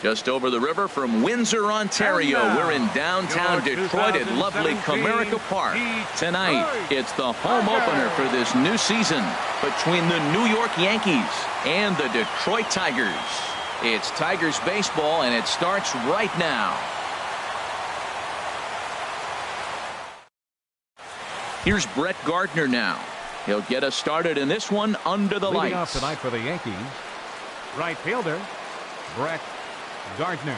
Just over the river from Windsor, Ontario. We're in downtown Detroit at lovely Comerica Park. Tonight, it's the home opener for this new season between the New York Yankees and the Detroit Tigers. It's Tigers baseball, and it starts right now. Here's Brett Gardner now. He'll get us started in this one under the lights. Leading off tonight for the Yankees, right fielder Brett Gardner.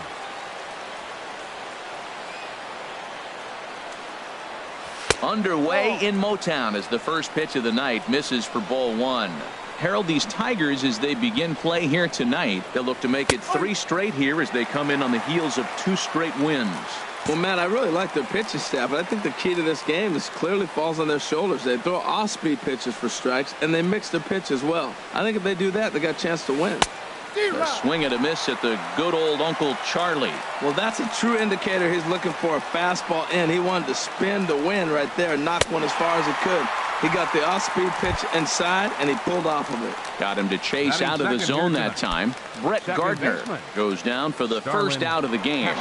Underway in Motown as the first pitch of the night misses for ball one. Harold, these Tigers, as they begin play here tonight, they'll look to make it 3 straight here as they come in on the heels of 2 straight wins. Well, Matt, I really like their pitching staff, but I think the key to this game is clearly falls on their shoulders. They throw off-speed pitches for strikes, and they mix their pitch as well. I think if they do that, they got a chance to win. A swing and a miss at the good old Uncle Charlie. Well, that's a true indicator he's looking for a fastball in. He wanted to spin to win right there, knock one as far as he could. He got the off-speed pitch inside, and he pulled off of it. Got him to chase out of the zone that time. Brett Gardner goes down for the first out of the game.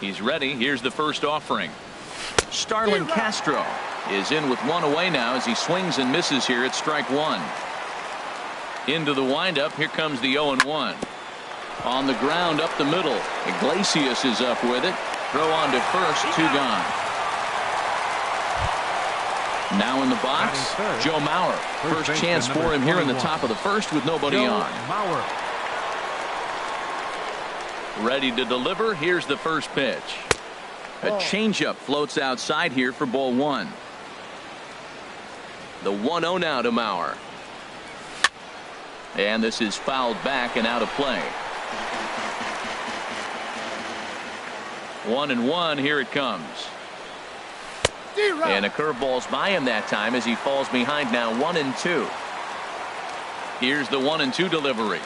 He's ready. Here's the first offering. Starlin Castro is in with 1 away now as he swings and misses here at strike 1. Into the windup. Here comes the 0-1. On the ground up the middle. Iglesias is up with it. Throw on to first. 2 gone. Now in the box, Joe Mauer. First chance for him here in the top of the first with nobody on. Mauer. Ready to deliver. Here's the first pitch. A changeup floats outside here for ball 1. The 1-0 now to Mauer. And this is fouled back and out of play. 1-1. Here it comes. And a curveball's by him that time as he falls behind now 1-2. Here's the 1-2 delivery.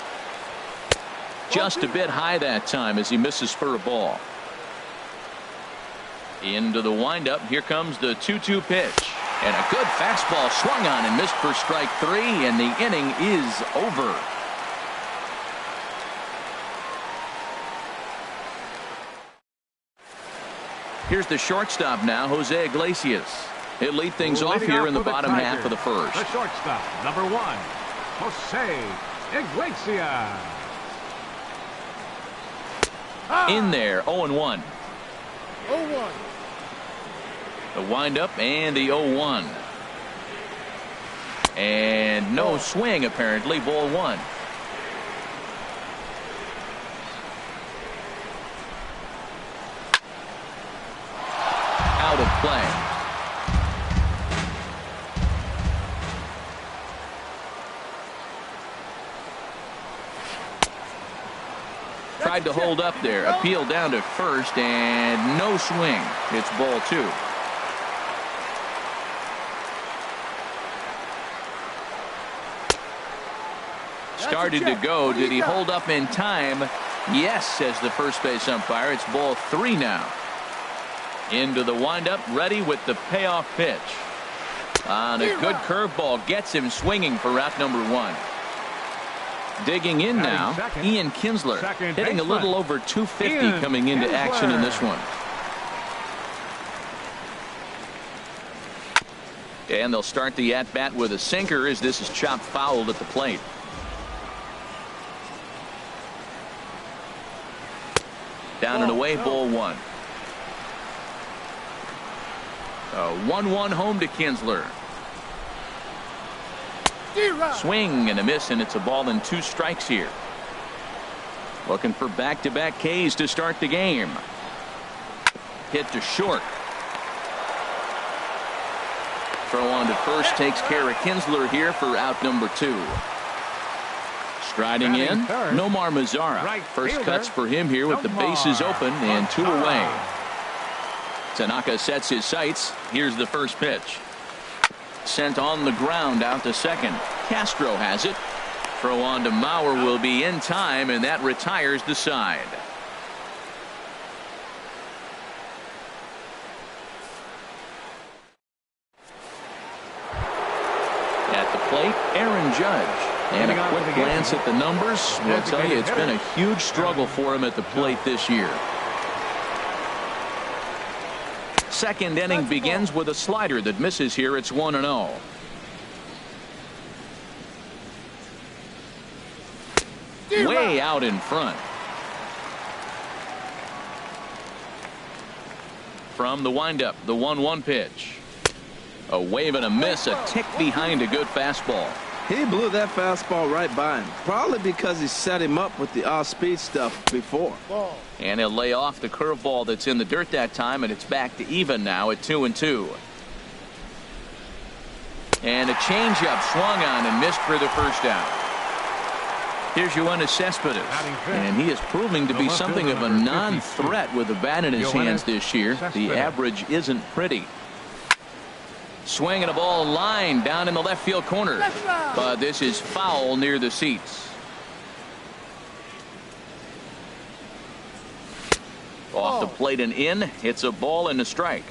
Just a bit high that time as he misses for a ball. Into the windup. Here comes the 2-2 pitch. And a good fastball swung on and missed for strike 3, and the inning is over. Here's the shortstop now, Jose Iglesias. He'll lead things off here in the bottom half of the first. The shortstop, number 1, Jose Iglesias. In there, 0-1. 0-1. The windup and the 0-1. And no swing apparently, ball 1. Out of play. Tried to hold up there. Appeal down to first and no swing. It's ball 2. Started to go. Did he hold up in time? Yes, says the first base umpire. It's ball 3 now. Into the windup, ready with the payoff pitch. On a good curveball gets him swinging for out number 1. Digging in now, Ian Kinsler, hitting a little over 250 coming into action in this one. And they'll start the at-bat with a sinker as this is chopped fouled at the plate. Down and away, ball 1. A 1-1 home to Kinsler. Swing and a miss, and it's a ball and 2 strikes here. Looking for back-to-back Ks to start the game. Hit to short. Throw on to first takes care of Kinsler here for out number 2. Striding in, Nomar Mazara. First cuts for him here with the bases open and 2 away. Tanaka sets his sights. Here's the first pitch. Sent on the ground out to second. Castro has it. Throw on to Mauer will be in time, and that retires the side. At the plate, Aaron Judge. And a quick glance at the numbers will tell you it's been a huge struggle for him at the plate this year. Second inning begins with a slider that misses here. It's 1-0. Way out in front. From the windup, the 1-1 pitch. A wave and a miss, a tick behind a good fastball. He blew that fastball right by him, probably because he set him up with the off-speed stuff before. And he'll lay off the curveball that's in the dirt that time, and it's back to even now at 2-2. And a changeup swung on and missed for the first out. Here's Yoenis Cespedes, and he is proving to be something of a non-threat with the bat in his hands this year. The average isn't pretty. Swing and a ball line down in the left field corner. But this is foul near the seats. Off the plate and in. It's a ball and a strike.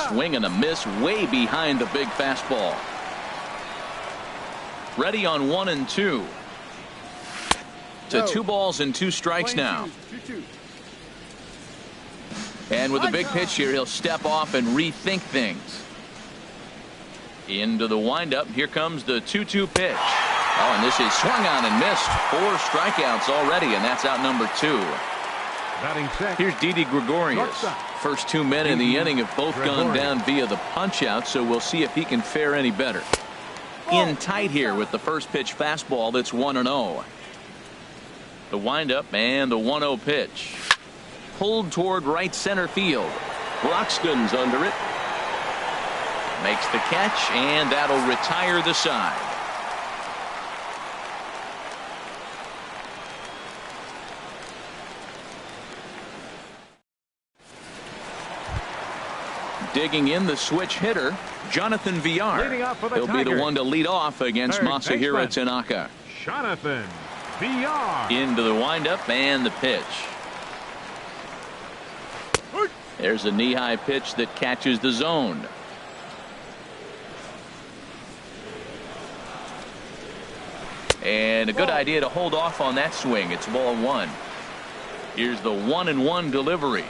Swing and a miss way behind the big fastball. Ready on 1-2. To 2 balls and 2 strikes now. And with a big pitch here, he'll step off and rethink things. Into the windup. Here comes the 2-2 pitch. Oh, and this is swung on and missed. 4 strikeouts already, and that's out number 2. Here's Didi Gregorius. First 2 men in the inning have both gone down via the punch-out, so we'll see if he can fare any better. In tight here with the first pitch fastball that's 1-0. The windup and the 1-0 pitch. Pulled toward right center field. Broxton's under it. Makes the catch, and that'll retire the side. Digging in the switch hitter, Jonathan Villar. He'll be the one to lead off against Masahiro Tanaka. Jonathan Villar. Into the windup and the pitch. There's a knee-high pitch that catches the zone. And a good idea to hold off on that swing. It's ball 1. Here's the 1-1 delivery.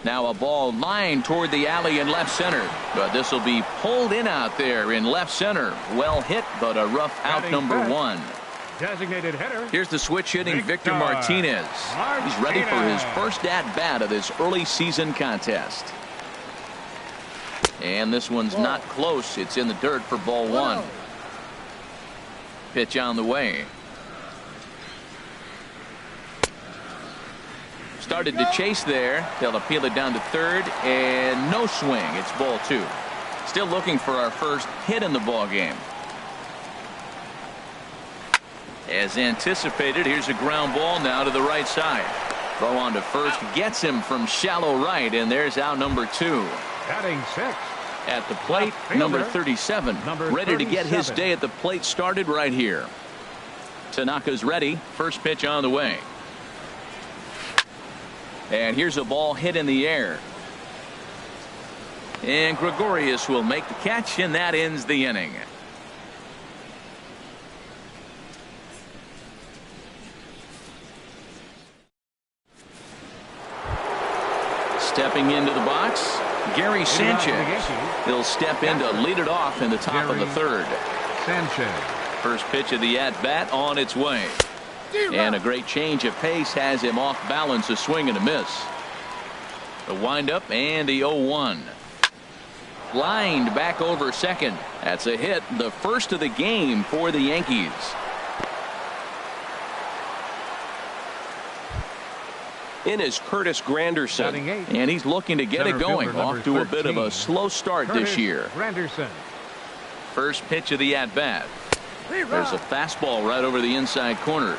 Now a ball lined toward the alley in left center. But this will be pulled in out there in left center. Well hit, but a rough out number 1. Designated hitter. Here's the switch hitting Victor Martinez. He's ready for his first at-bat of this early season contest. And this one's not close. It's in the dirt for ball 1. Pitch on the way. Started to chase there. They'll appeal it down to third, and no swing. It's ball 2. Still looking for our first hit in the ball game. As anticipated, here's a ground ball now to the right side. Throw on to first gets him from shallow right, and there's out number 2. Batting 6. At the plate, number 37. Ready to get his day at the plate started right here. Tanaka's ready. First pitch on the way. And here's a ball hit in the air. And Gregorius will make the catch, and that ends the inning. Stepping into the box, Gary Sanchez. He'll step in to lead it off in the top of the third. Sanchez. First pitch of the at-bat on its way. And a great change of pace has him off balance, a swing and a miss. The windup and the 0-1. Lined back over second. That's a hit, the first of the game for the Yankees. In is Curtis Granderson, and he's looking to get it going. Off to a bit of a slow start this year. Granderson. First pitch of the at-bat. There's a fastball right over the inside corner.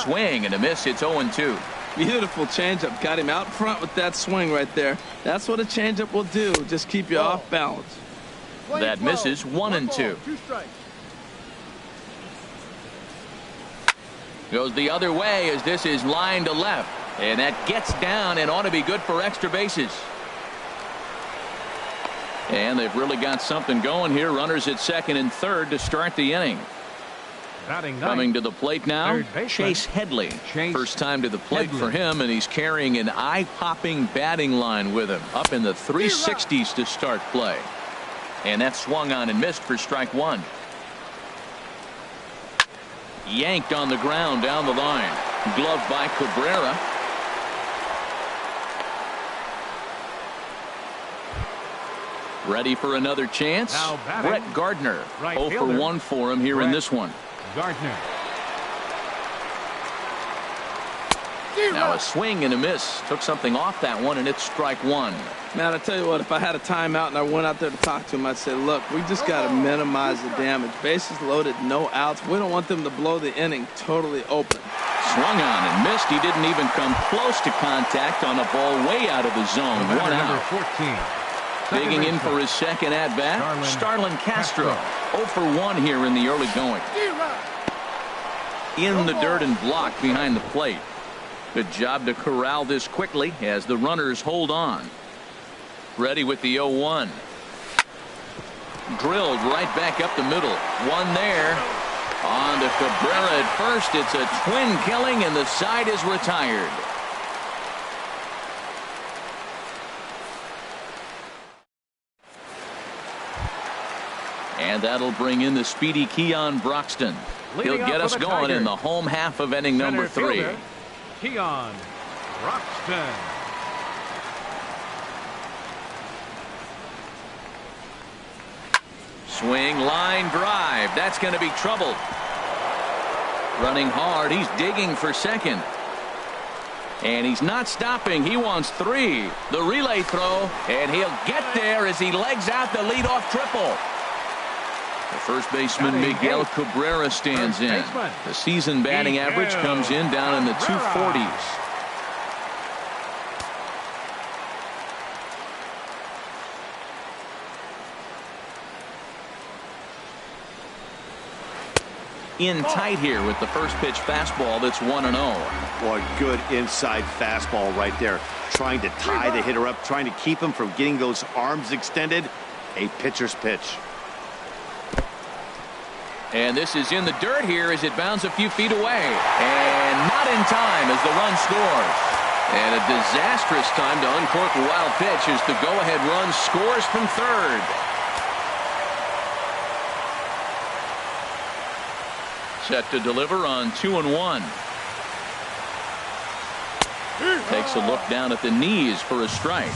Swing and a miss. It's 0-2. Beautiful changeup. Got him out front with that swing right there. That's what a changeup will do. Just keep you off balance. That misses. 1-2. Goes the other way as this is lined to left. And that gets down and ought to be good for extra bases. And they've really got something going here. Runners at second and third to start the inning. Coming to the plate now, Chase Headley. First time to the plate for him, and he's carrying an eye-popping batting line with him. Up in the 360s to start play. And that swung on and missed for strike one. Yanked on the ground down the line. Gloved by Cabrera. Ready for another chance. Brett Gardner. 0 for 1 for him here in this one. Gardner. Now a swing and a miss. Took something off that one, and it's strike one. Man, I tell you what, if I had a timeout and I went out there to talk to him, I'd say, look, we just got to minimize the damage. Bases loaded, no outs. We don't want them to blow the inning totally open. Swung on and missed. He didn't even come close to contact on a ball way out of the zone. One out. 14. Digging in for his second at-bat, Starlin Castro. 0 for 1 here in the early going. In the dirt and blocked behind the plate. Good job to corral this quickly as the runners hold on. Ready with the 0-1. Drilled right back up the middle. One there. On to Cabrera at first. It's a twin killing, and the side is retired. And that'll bring in the speedy Keon Broxton. He'll get us going in the home half of inning number 3. Keon Broxton. Swing, line drive. That's going to be trouble. Running hard. He's digging for second. And he's not stopping. He wants 3. The relay throw. And he'll get there as he legs out the leadoff triple. The first baseman Miguel Cabrera stands in. The season batting average comes in down in the 240s. In tight here with the first pitch fastball that's 1-0. Boy, good inside fastball right there. Trying to tie the hitter up, trying to keep him from getting those arms extended. A pitcher's pitch. And this is in the dirt here as it bounds a few feet away. And not in time as the run scores. And a disastrous time to uncork a wild pitch as the go-ahead run scores from third. Set to deliver on 2-1. Takes a look down at the knees for a strike.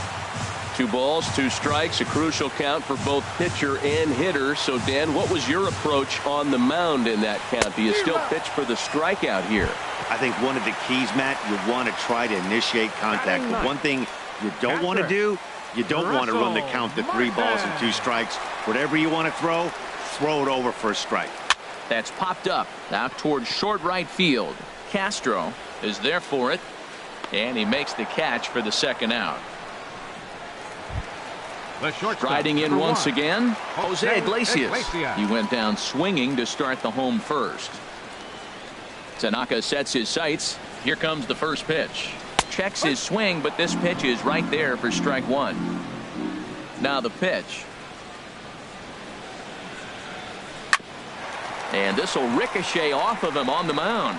2 balls, 2 strikes, a crucial count for both pitcher and hitter. So, Dan, what was your approach on the mound in that count? Do you still pitch for the strikeout here? I think one of the keys, Matt, you want to try to initiate contact. But one thing you don't want to do, you don't want to run the count to 3 balls and 2 strikes. Whatever you want to throw it over for a strike. That's popped up out towards short right field. Castro is there for it, and he makes the catch for the second out. Striding in once again, Jose Iglesias. He went down swinging to start the home first. Tanaka sets his sights. Here comes the first pitch. Checks his swing, but this pitch is right there for strike 1. Now the pitch. And this will ricochet off of him on the mound.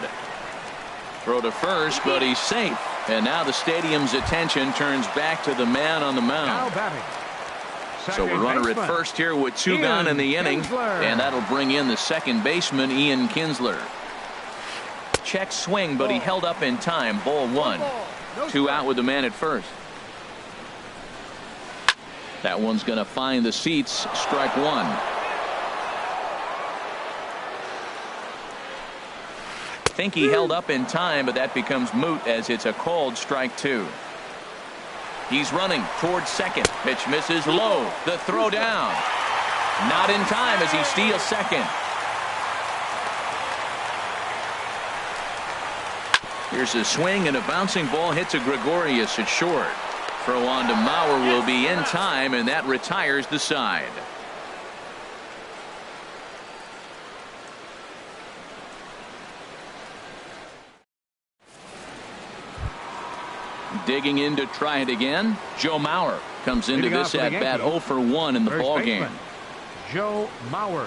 Throw to first, but he's safe. And now the stadium's attention turns back to the man on the mound. So a runner at first here with 2 gone in the inning. And that'll bring in the second baseman, Ian Kinsler. Check swing, but he held up in time. Ball one. Two out with the man at first. That one's going to find the seats. Strike one. Think he held up in time, but that becomes moot as it's a called strike two. He's running towards second. Pitch misses low. The throw down. Not in time as he steals second. Here's a swing and a bouncing ball hits a Gregorius at short. Throw on to Mauer will be in time, and that retires the side. Digging in to try it again. Joe Mauer comes into this at bat 0 for 1 in the ball game. Joe Mauer.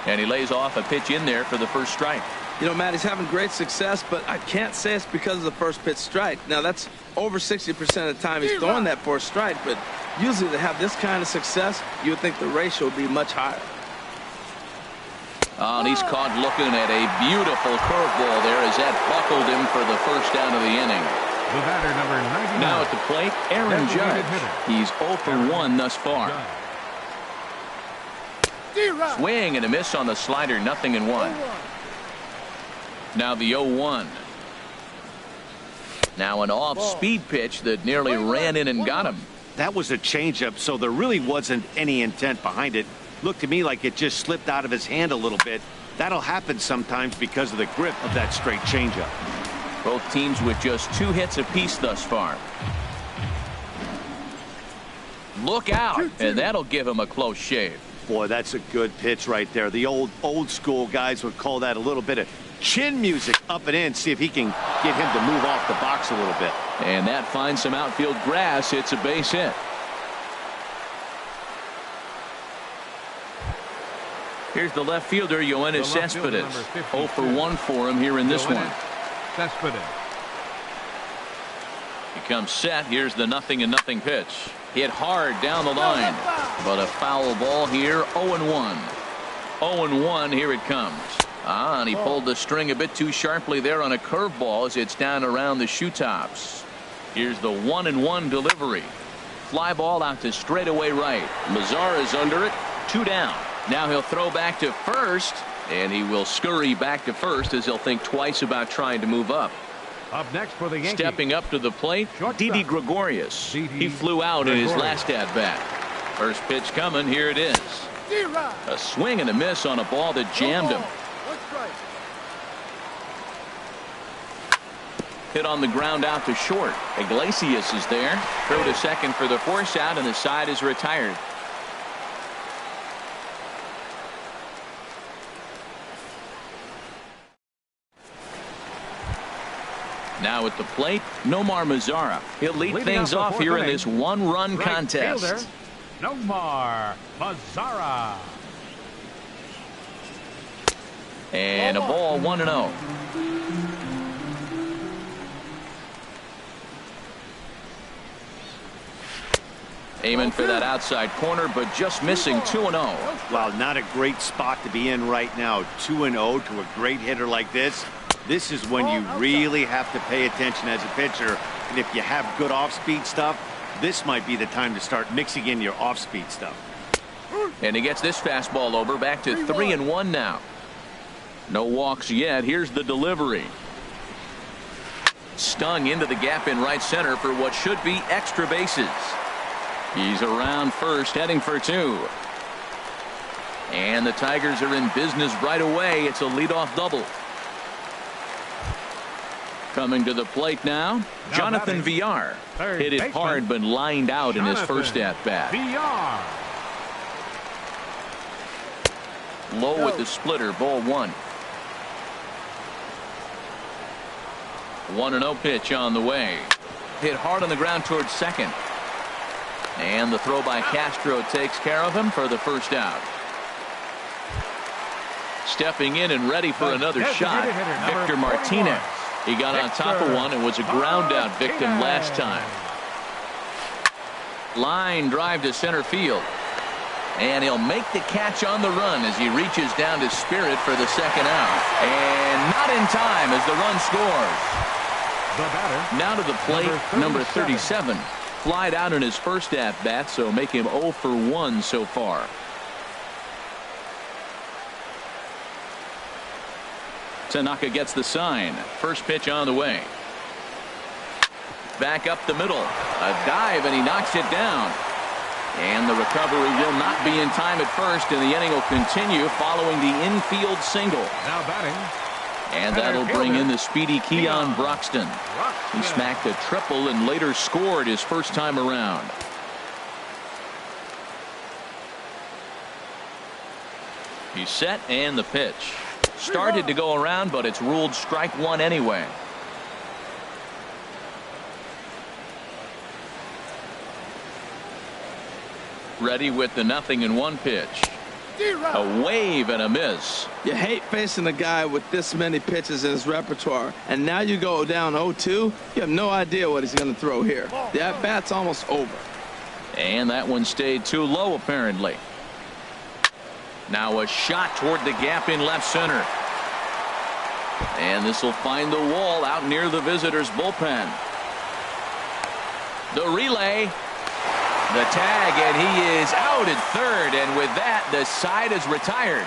And he lays off a pitch in there for the first strike. You know, Matt, he's having great success, but I can't say it's because of the first pitch strike. Now, that's over 60% of the time he's throwing that for a strike, but usually to have this kind of success, you would think the ratio would be much higher. Oh, and he's caught looking at a beautiful curveball there as that buckled him for the first out of the inning. The batter, number 99. Now at the plate, Aaron Judge. He's 0 for 1 thus far. Swing and a miss on the slider, 0-1. Now the 0-1. Now an off-speed pitch that nearly ran in and got him. That was a changeup, so there really wasn't any intent behind it. Looked to me like it just slipped out of his hand a little bit. That'll happen sometimes because of the grip of that straight changeup. Both teams with just 2 hits apiece thus far. Look out, and that'll give him a close shave. Boy, that's a good pitch right there. The old school guys would call that a little bit of chin music up and in. See if he can get him to move off the box a little bit. And that finds some outfield grass. It's a base hit. Here's the left fielder, Yoenis Cespedes. 0 for 1 for him here in this one. Cespedes. He comes set. Here's the 0-0 pitch. Hit hard down the line. But a foul ball here. 0-1. 0-1. Here it comes. And he pulled the string a bit too sharply there on a curveball as it's down around the shoe tops. Here's the 1-1 delivery. Fly ball out to straightaway right. Mazara is under it. 2 down. Now he'll throw back to first, and he will scurry back to first as he'll think twice about trying to move up. Up next for the Yankees. Stepping up to the plate, Didi Gregorius. He flew out in his last at-bat. First pitch coming. Here it is. A swing and a miss on a ball that jammed him. Hit on the ground out to short. Iglesias is there. Throw to second for the force out, and the side is retired. Now at the plate, Nomar Mazara. He'll lead things off here in this one-run contest. Fielder, Nomar Mazara. And a ball 1-0. Aiming for that outside corner, but just missing. 2-0. Wow, not a great spot to be in right now. 2-0 to a great hitter like this. This is when you really have to pay attention as a pitcher. And if you have good off-speed stuff, this might be the time to start mixing in your off-speed stuff. And he gets this fastball over. Back to 3-1 now. No walks yet. Here's the delivery. Stung into the gap in right center for what should be extra bases. He's around first, heading for 2. And the Tigers are in business right away. It's a leadoff double. Coming to the plate now, Jonathan Villar. Hit it hard but lined out in his first at-bat. Low with the splitter, ball 1. 1-0 pitch on the way. Hit hard on the ground towards second. And the throw by Castro takes care of him for the first out. Stepping in and ready for another shot, Victor Martinez. He got on top of one and was a ground out victim last time. Line drive to center field. And he'll make the catch on the run as he reaches down to Spirit for the second out. And not in time as the run scores. The batter. Now to the plate, number 37. Flied out in his first at-bat, so make him 0 for 1 so far. Tanaka gets the sign. First pitch on the way. Back up the middle. A dive, and he knocks it down. And the recovery will not be in time at first, and the inning will continue following the infield single. Now batting. And that'll bring in the speedy Keon Broxton. He smacked a triple and later scored his first time around. He's set, and the pitch. Started to go around, but it's ruled strike one anyway. Ready with the 0-1 pitch. A wave and a miss. You hate facing a guy with this many pitches in his repertoire, and now you go down 0-2. You have no idea what he's going to throw here. The at-bat's almost over. And that one stayed too low, apparently. Now a shot toward the gap in left center. And this will find the wall out near the visitors' bullpen. The relay. The tag, and he is out at third, and with that, the side is retired.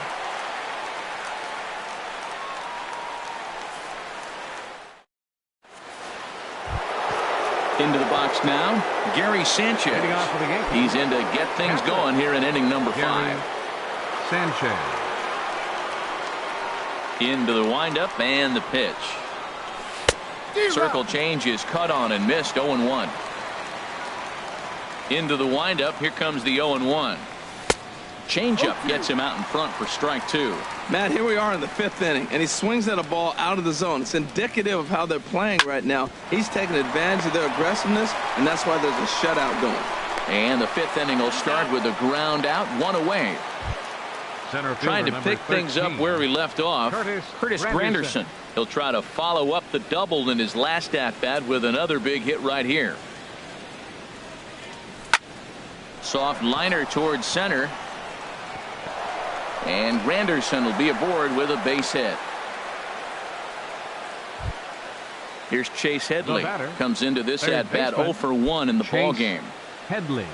Into the box now, Gary Sanchez. He's in to get things going here in inning number 5. Sanchez. Into the windup and the pitch. Circle change is cut on and missed. 0-1. Into the windup. Here comes the 0-1. Changeup gets him out in front for strike 2. Matt, here we are in the 5th inning, and he swings at a ball out of the zone. It's indicative of how they're playing right now. He's taking advantage of their aggressiveness, and that's why there's a shutout going. And the 5th inning will start with a ground out, 1 away. Trying to pick things up where we left off. Curtis Granderson. He'll try to follow up the double in his last at-bat with another big hit right here. Soft liner towards center. And Granderson will be aboard with a base hit. Here's Chase Headley. Comes into this at-bat 0 for 1 in the ball game. Headley.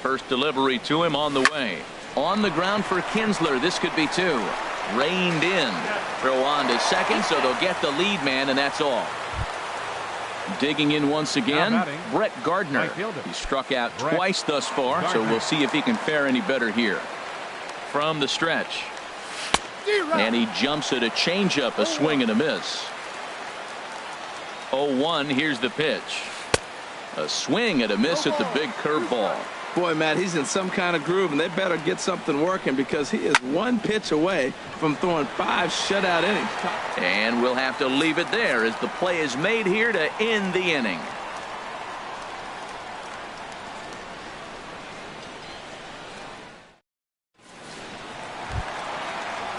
First delivery to him on the way. On the ground for Kinsler. This could be 2. Reined in. Throw on to second, so they'll get the lead man, and that's all. Digging in once again, Brett Gardner. He struck out twice thus far, so we'll see if he can fare any better here. From the stretch. And he jumps at a changeup, a swing and a miss. 0-1, here's the pitch. A swing and a miss at the big curveball. Boy, Matt, he's in some kind of groove, and they better get something working because he is 1 pitch away from throwing 5 shutout innings. And we'll have to leave it there as the play is made here to end the inning.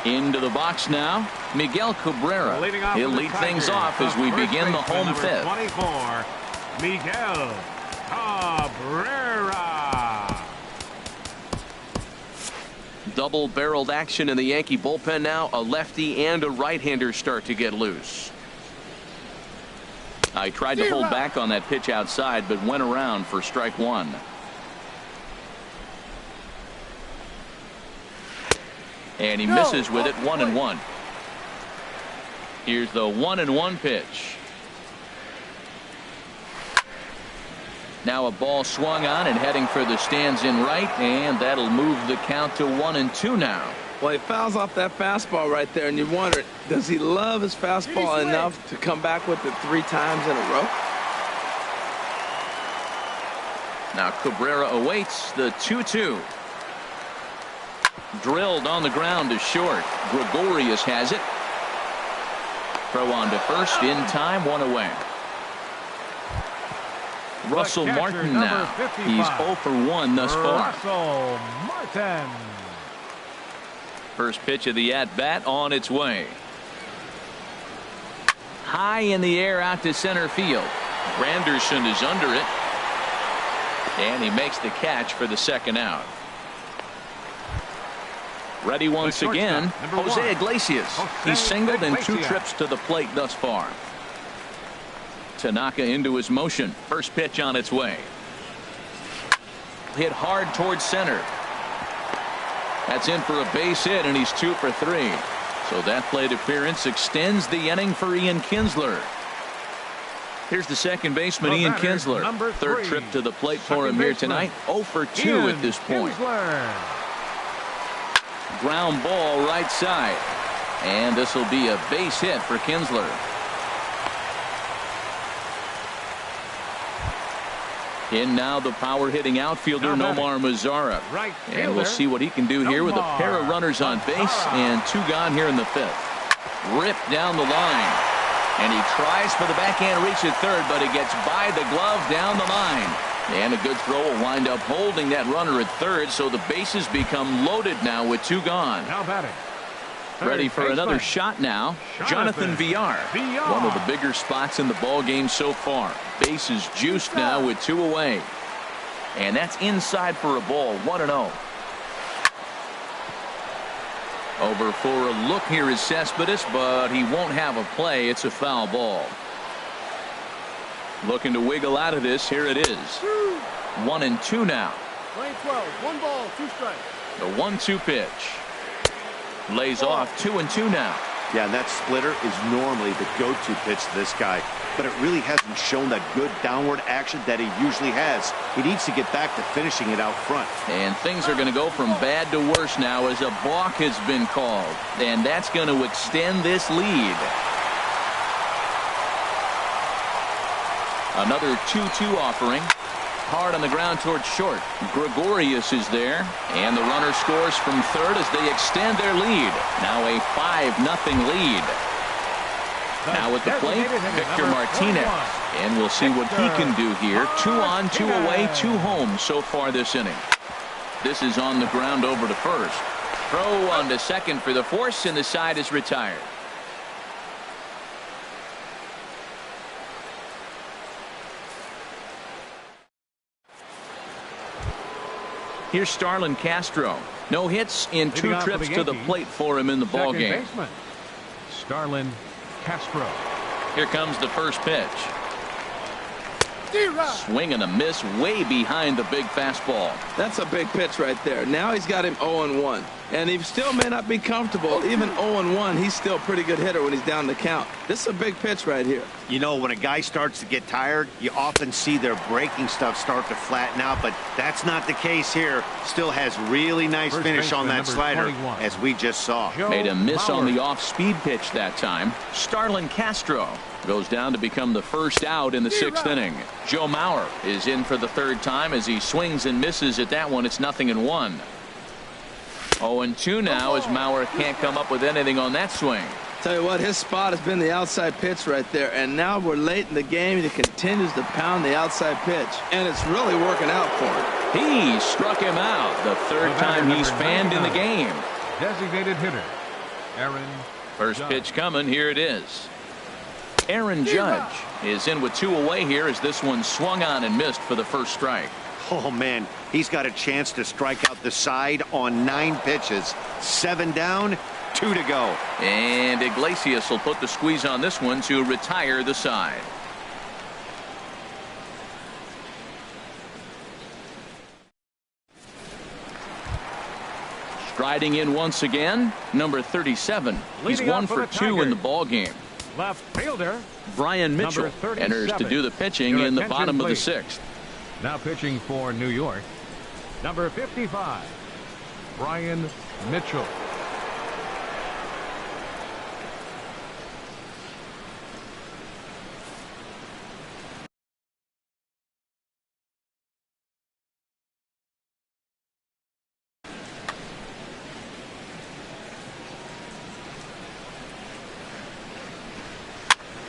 Into the box now, Miguel Cabrera. He'll lead things off as we begin the home 5th. 24, Miguel Cabrera. Double-barreled action in the Yankee bullpen now. A lefty and a right-hander start to get loose. I tried to hold back on that pitch outside, but went around for strike 1. And he misses with it. 1-1. Here's the 1-1 pitch. Now a ball swung on and heading for the stands in right, and that'll move the count to 1-2 now. Well, he fouls off that fastball right there, and you wonder, does he love his fastball enough to come back with it 3 times in a row? Now Cabrera awaits the 2-2. Drilled on the ground to short. Gregorius has it. Throw on to first in time, 1 away. Russell Martin now. He's 0 for 1 thus far. Russell Martin. First pitch of the at-bat on its way. High in the air out to center field. Granderson is under it. And he makes the catch for the second out. Ready once again, Jose Iglesias. He's singled in 2 trips to the plate thus far. Tanaka into his motion. First pitch on its way. Hit hard towards center. That's in for a base hit, and he's 2 for 3. So that plate appearance extends the inning for Ian Kinsler. Here's the second baseman, Ian Kinsler. Third trip to the plate for him here tonight. 0 for 2 at this point. Ground ball right side. And this will be a base hit for Kinsler. In now the power hitting outfielder Nomar Mazara. And we'll see what he can do here with a pair of runners on base and 2 gone here in the 5th. Ripped down the line. And he tries for the backhand reach at third, but he gets by the glove down the line. And a good throw will wind up holding that runner at third, so the bases become loaded now with 2 gone. Now batting. Ready for another shot now. Jonathan Villar. One of the bigger spots in the ball game so far. Bases juiced now with 2 away. And that's inside for a ball. 1-0. Over for a look here is Cespedes, but he won't have a play. It's a foul ball. Looking to wiggle out of this. Here it is. 1-2 now. Lane 12, 1 ball, 2 strikes. The 1-2 pitch. Lays off. 2-2 now. Yeah, that splitter is normally the go-to pitch to this guy, but it really hasn't shown that good downward action that he usually has. He needs to get back to finishing it out front. And things are going to go from bad to worse now as a balk has been called. And that's going to extend this lead. Another 2-2 offering. Hard on the ground towards short. Gregorius is there. And the runner scores from third as they extend their lead. Now a 5-0 lead. Now at the plate, Victor Martinez. And we'll see what he can do here. 2 on, 2 away, 2 home so far this inning. This is on the ground over to first. Throw on to second for the force, and the side is retired. Here's Starlin Castro. No hits in 2 trips to the plate for him in the ball game. Starlin Castro. Here comes the first pitch. Swing and a miss way behind the big fastball. That's a big pitch right there. Now he's got him 0-1. And he still may not be comfortable. Even 0-1, he's still a pretty good hitter when he's down the count. This is a big pitch right here. You know, when a guy starts to get tired, you often see their breaking stuff start to flatten out, but that's not the case here. Still has really nice finish on that slider, as we just saw. Made a miss on the off-speed pitch that time. Starlin Castro goes down to become the first out in the 6th inning. Joe Mauer is in for the 3rd time as he swings and misses at that one. It's 0-1. 0-2 now as Mauer can't come up with anything on that swing. Tell you what, his spot has been the outside pitch right there, and now we're late in the game and he continues to pound the outside pitch, and it's really working out for him. He struck him out the 3rd time he's fanned in the game. Designated hitter Aaron First pitch coming. Here it is. Aaron Judge is in with 2 away here as this one swung on and missed for the first strike. Oh, man, he's got a chance to strike out the side on 9 pitches. 7 down, 2 to go. And Iglesias will put the squeeze on this one to retire the side. Striding in once again, number 37. He's 1 for 2 in the ball game. Left fielder Brian Mitchell enters to do the pitching in the bottom of the 6th. Now pitching for New York, number 55, Brian Mitchell.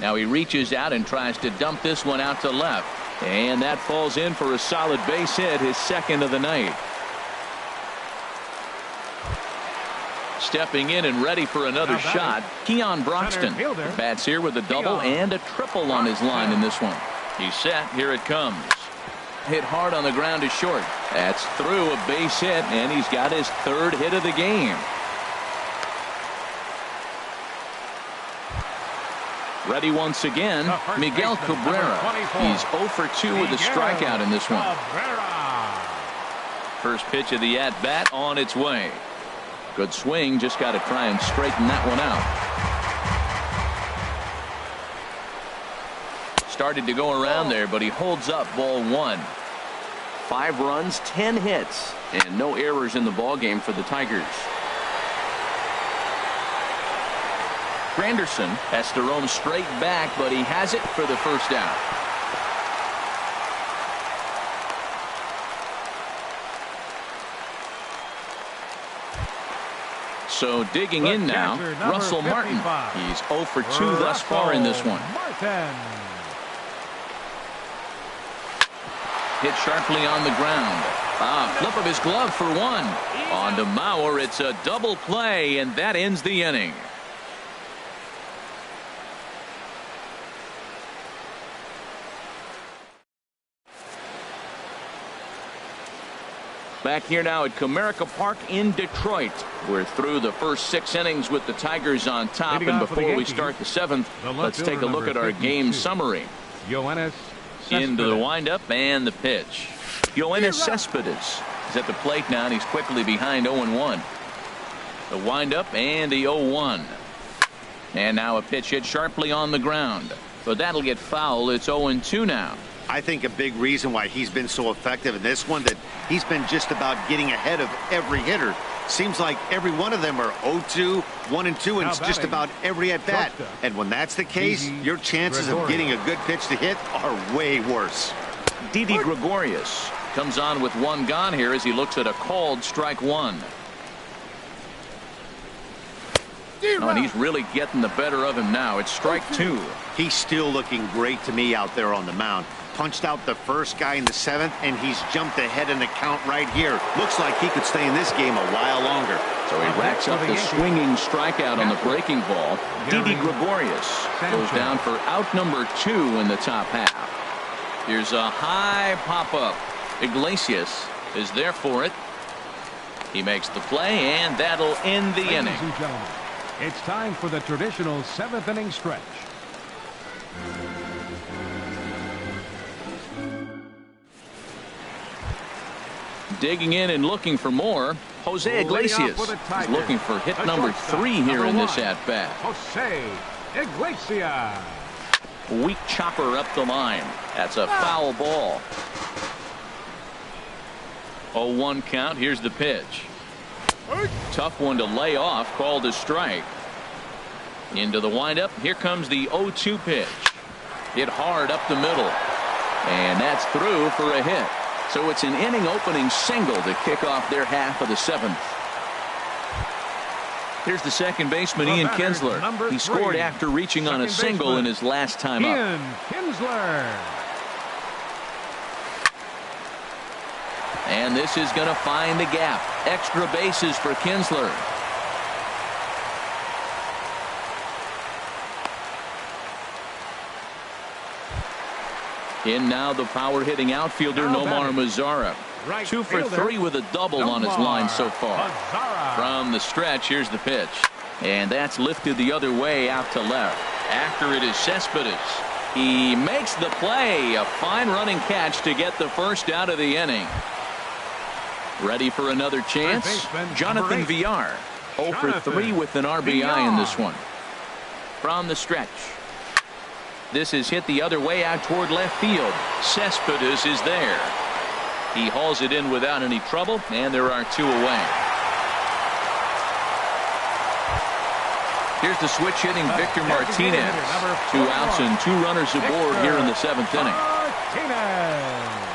Now he reaches out and tries to dump this one out to left. And that falls in for a solid base hit, his 2nd of the night. Stepping in and ready for another shot, Keon Broxton. Bats here with a double and a triple on his line in this one. He's set. Here it comes. hit hard on the ground to short. That's through, a base hit, and he's got his 3rd hit of the game. Ready once again, Miguel Cabrera. He's 0 for 2 with a strikeout in this one. First pitch of the at-bat on its way. Good swing, just got to try and straighten that one out. Started to go around there, but he holds up, ball 1. 5 runs, 10 hits, and no errors in the ballgame for the Tigers. Granderson has to roam straight back, but he has it for the first out. So digging in now, Russell Martin. He's 0 for 2 thus far in this one. Hit sharply on the ground. Flip of his glove for 1. On to Mauer, it's a double play, and that ends the inning. Back here now at Comerica Park in Detroit. We're through the first 6 innings with the Tigers on top, and before we start the 7th, let's take a look at our game summary. Into the windup and the pitch. Yoenis Cespedes is at the plate now, and he's quickly behind 0-1. The windup and the 0-1. And now a pitch hit sharply on the ground, but that'll get foul. It's 0-2 now. I think a big reason why he's been so effective in this one, that he's been just about getting ahead of every hitter. Seems like every one of them are 0-2, 1-2, and it's just about every at bat. And when that's the case, your chances of getting a good pitch to hit are way worse. Didi Gregorius comes on with 1 gone here as he looks at a called strike 1. Oh, and he's really getting the better of him now. It's strike 2. He's still looking great to me out there on the mound. Punched out the first guy in the 7th, and he's jumped ahead in the count right here. Looks like he could stay in this game a while longer. So he racks up the swinging strikeout on the breaking ball. Didi Gregorius goes down for out number 2 in the top half. Here's a high pop-up. Iglesias is there for it. He makes the play, and that'll end the inning. Ladies and gentlemen, it's time for the traditional 7th inning stretch. Digging in and looking for more, Jose Iglesias is looking for hit number 3 here in this at-bat. Jose Iglesias. Weak chopper up the line. That's a foul ball. 0-1 count. Here's the pitch. Tough one to lay off, called a strike. Into the windup. Here comes the 0-2 pitch. Hit hard up the middle. And that's through for a hit. So it's an inning opening single to kick off their half of the 7th. Here's the second baseman, Ian Kinsler. He scored after reaching on a single in his last time up. Ian Kinsler. And this is going to find the gap. Extra bases for Kinsler. In now the power-hitting outfielder Nomar Mazara. 2 for 3 with a double on his line so far. From the stretch, here's the pitch. And that's lifted the other way out to left. After it is Cespedes. He makes the play. A fine running catch to get the first out of the inning. Ready for another chance? Jonathan Villar. 0 for 3 with an RBI in this one. From the stretch. This is hit the other way out toward left field. Cespedes is there. He hauls it in without any trouble, and there are 2 away. Here's the switch hitting Victor Martinez. 2 outs and 2 runners aboard here in the 7th inning.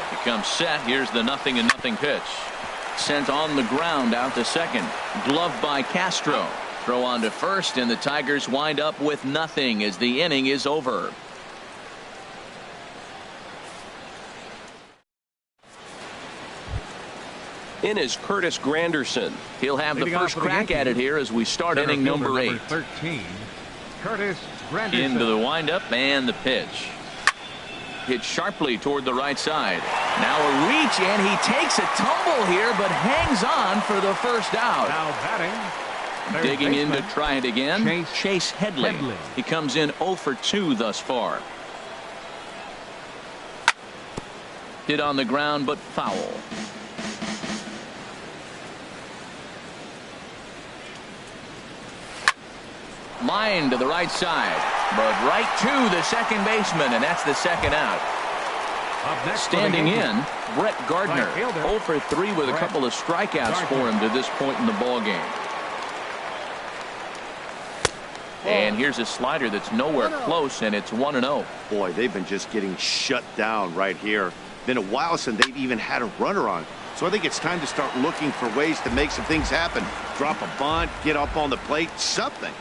He comes set. Here's the 0-0 pitch. Sent on the ground out to second. Gloved by Castro. Throw on to first, and the Tigers wind up with nothing as the inning is over. In is Curtis Granderson. He'll have the first crack at it here as we start inning number 8. 13, Curtis Granderson. Into the windup and the pitch. hit sharply toward the right side. Now a reach, and he takes a tumble here, but hangs on for the first out. Now batting. Digging in to try it again, Chase Headley. Headley. He comes in 0 for 2 thus far. Hit on the ground, but foul. Line to the right side, but right to the second baseman, and that's the second out. Standing in, Brett Gardner, 0 for 3 with a couple of strikeouts for him to this point in the ball game. And here's a slider that's nowhere close, and it's 1-0. Boy, they've been just getting shut down right here. Been a while since they've even had a runner on. So I think it's time to start looking for ways to make some things happen. Drop a bunt, get up on the plate, something.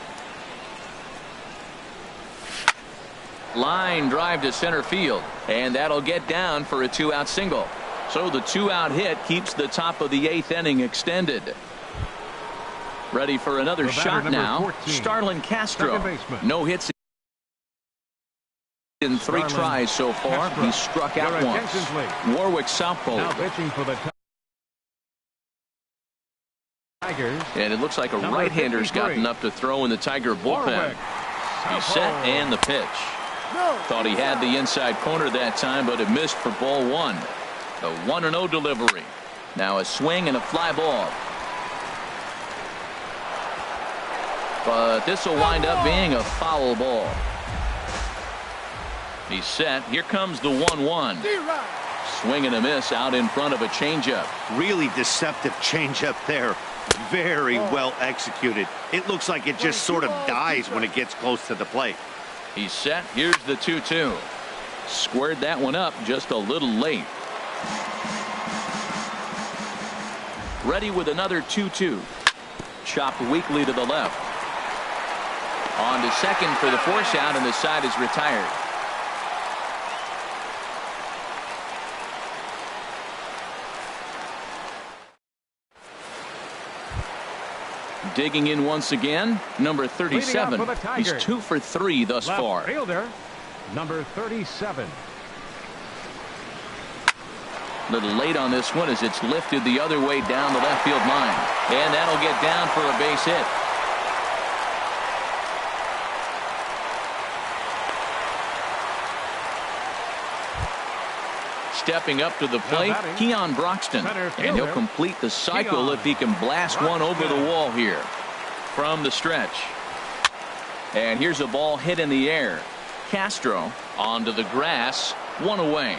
Line drive to center field, and that'll get down for a 2-out single. So the 2-out hit keeps the top of the 8th inning extended. Ready for another shot now. 14, Starlin Castro. No hits in 3 tries so far. He's struck out once. Warwick Southpaw. Now pitching for the Tigers. And it looks like a right-hander's gotten up to throw in the Tiger bullpen. He's set, and the pitch. Thought he had the inside corner that time, but it missed for ball 1. The 1-0 delivery. Now a swing and a fly ball. But this will wind up being a foul ball. He's set. Here comes the 1-1. Swing and a miss out in front of a changeup. Really deceptive changeup there. Very well executed. It looks like it just sort of dies when it gets close to the plate. He's set. Here's the 2-2. Squared that one up just a little late. Ready with another 2-2. Chopped weakly to the left. On to second for the force out, and the side is retired. Digging in once again, number 37. He's 2 for 3 thus far. Fielder, number 37. Little late on this one as it's lifted the other way down the left field line. And that'll get down for a base hit. Stepping up to the plate, Keon Broxton, and he'll complete the cycle if he can blast one over the wall here from the stretch. And here's a ball hit in the air. Castro onto the grass, 1 away.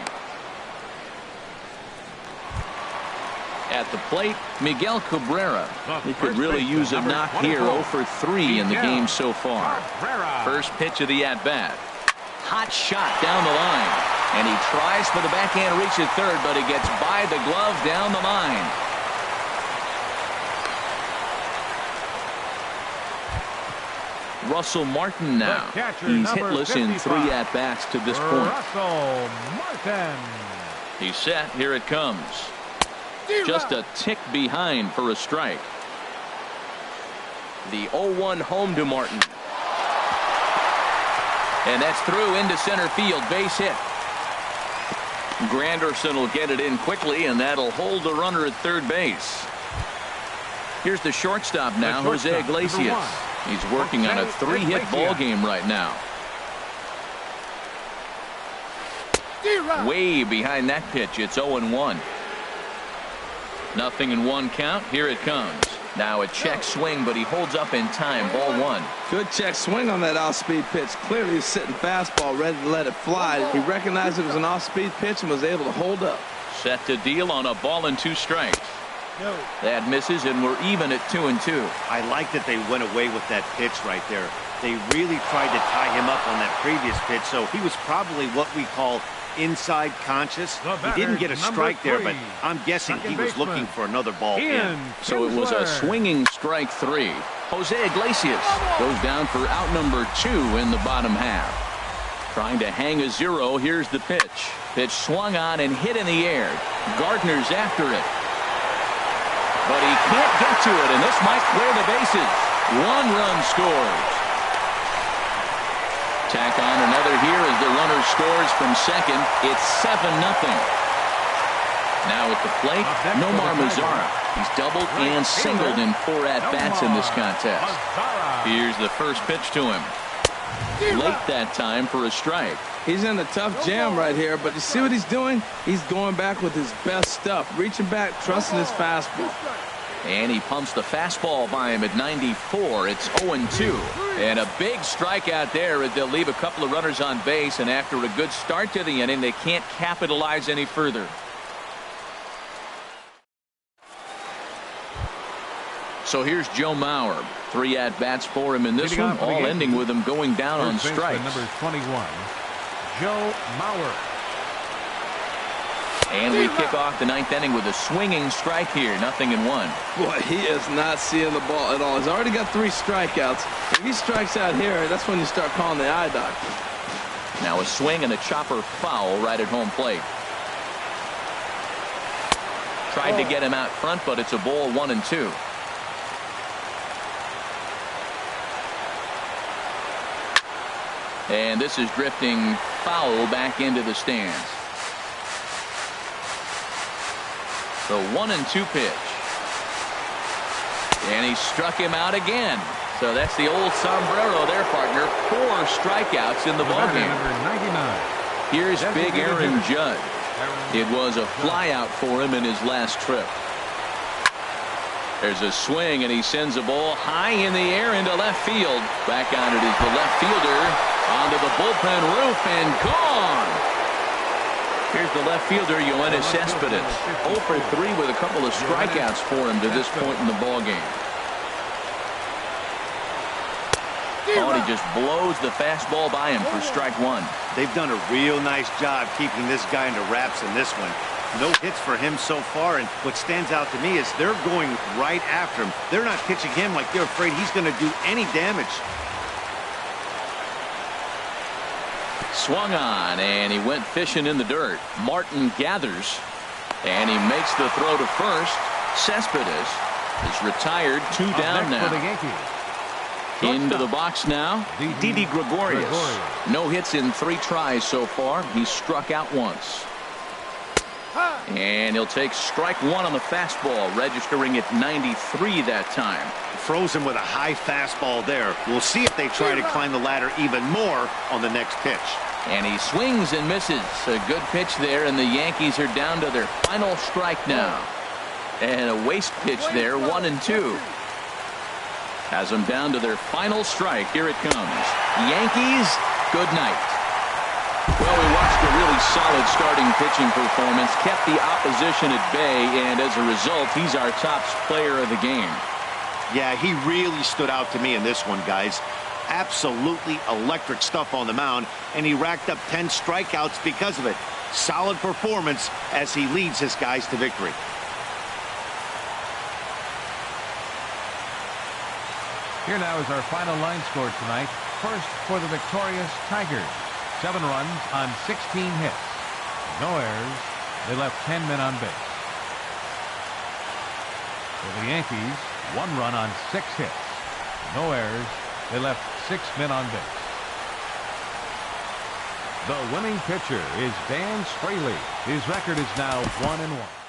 At the plate, Miguel Cabrera. He could really use a knock here. 0 for 3 in the game so far. First pitch of the at-bat. Hot shot down the line. And he tries for the backhand reach at third, but he gets by the glove down the line. Russell Martin now. He's hitless in 3 at-bats to this point. Russell Martin. He's set. Here it comes. Just a tick behind for a strike. The 0-1 home to Martin. And that's through into center field. Base hit. Granderson will get it in quickly, and that'll hold the runner at third base. Here's the shortstop now, Jose Iglesias. He's working on a 3-hit ball game right now. Way behind that pitch. It's 0-1. 0-1 count. Here it comes. Now a check swing, but he holds up in time. Ball 1. Good check swing on that off-speed pitch. Clearly he's sitting fastball, ready to let it fly. He recognized it was an off-speed pitch and was able to hold up. Set to deal on a ball and 2 strikes. That misses, and we're even at 2-2. I like that they went away with that pitch right there. They really tried to tie him up on that previous pitch, so he was probably what we call inside conscious. He didn't get a strike there, but I'm guessing he was looking for another ball in. So it was a swinging strike 3. Jose Iglesias goes down for out number 2 in the bottom half. Trying to hang a 0. Here's the pitch. Pitch swung on and hit in the air. Gardner's after it. But he can't get to it, and this might clear the bases. 1 run scores. Tack on another here as the runner scores from second. It's 7-0. Now at the plate, Nomar Mazara. He's doubled and singled in 4 at-bats in this contest. Here's the first pitch to him. Late that time for a strike. He's in a tough jam right here, but you see what he's doing? He's going back with his best stuff, reaching back, trusting his fastball. And he pumps the fastball by him at 94. It's 0-2. And a big strikeout there as they'll leave a couple of runners on base, and after a good start to the inning, they can't capitalize any further. So here's Joe Mauer. 3 at-bats for him in this one, all ending with him going down on strikes. Number 21, Joe Mauer. And we kick off the 9th inning with a swinging strike here. 0-1. Boy, he is not seeing the ball at all. He's already got 3 strikeouts. If he strikes out here, that's when you start calling the eye doctor. Now a swing and a chopper foul right at home plate. Tried to get him out front, but it's a ball 1-2. And this is drifting foul back into the stands. The 1-2 pitch. And he struck him out again. So that's the old sombrero there, partner. 4 strikeouts in the ballgame. Here's big Aaron Judge. It was a flyout for him in his last trip. There's a swing, and he sends a ball high in the air into left field. Back on it is the left fielder onto the bullpen roof and gone. Here's the left fielder, Yoenis Cespedes. 0 for 3 with a couple of strikeouts for him to this point in the ballgame. Oh, and he just blows the fastball by him for strike 1. They've done a real nice job keeping this guy under wraps in this one. No hits for him so far, and what stands out to me is they're going right after him. They're not pitching him like they're afraid he's going to do any damage. Swung on, and he went fishing in the dirt. Martin gathers, and he makes the throw to first. Cespedes is retired, 2 down now. Into the box now, Didi Gregorius. No hits in 3 tries so far. He's struck out once. And he'll take strike 1 on the fastball, registering at 93 that time. Froze him with a high fastball there. We'll see if they try to climb the ladder even more on the next pitch. And he swings and misses. A good pitch there, and the Yankees are down to their final strike now. And a waste pitch there, 1-2. Has them down to their final strike. Here it comes. Yankees, good night. Well, we watched a really solid starting pitching performance, kept the opposition at bay, and as a result, he's our top player of the game. Yeah, he really stood out to me in this one, guys. Absolutely electric stuff on the mound, and he racked up 10 strikeouts because of it. Solid performance as he leads his guys to victory. Here now is our final line score tonight. First for the victorious Tigers. 7 runs on 16 hits. No errors. They left 10 men on base. For the Yankees, 1 run on 6 hits. No errors. They left 6 men on base. The winning pitcher is Dan Straley. His record is now 1-1.